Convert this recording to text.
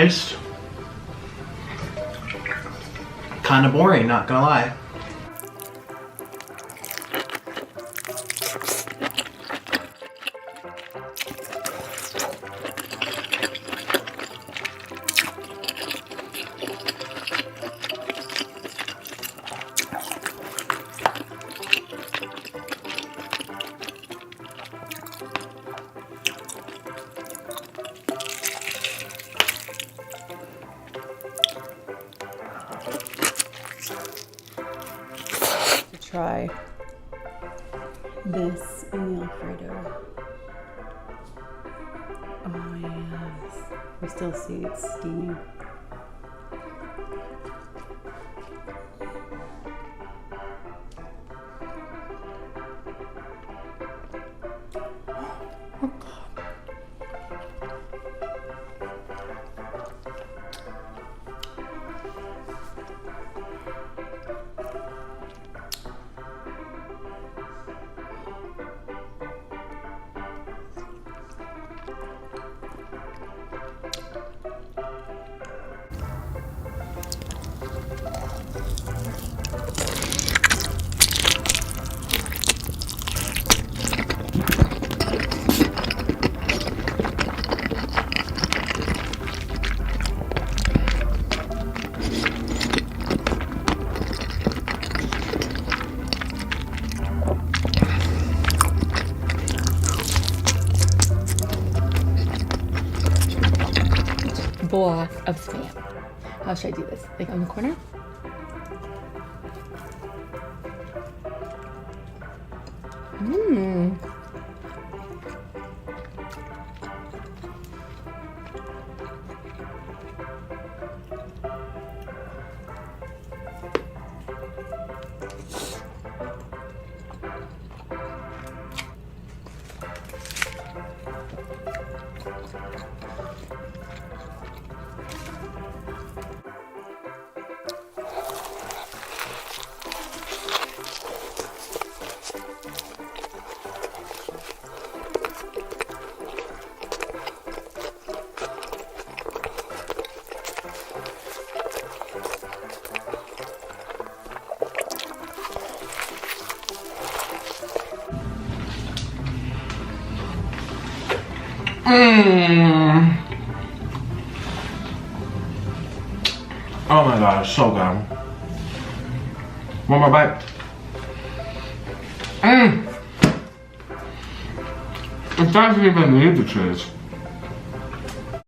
taste. Kind of boring, not gonna lie. Try this in the Alfredo. Oh yes, we still see it steaming. Block of spam. How should I do this? Like on the corner? Mmm. Oh my god, it's so good. One more bite. It doesn't even need the cheese.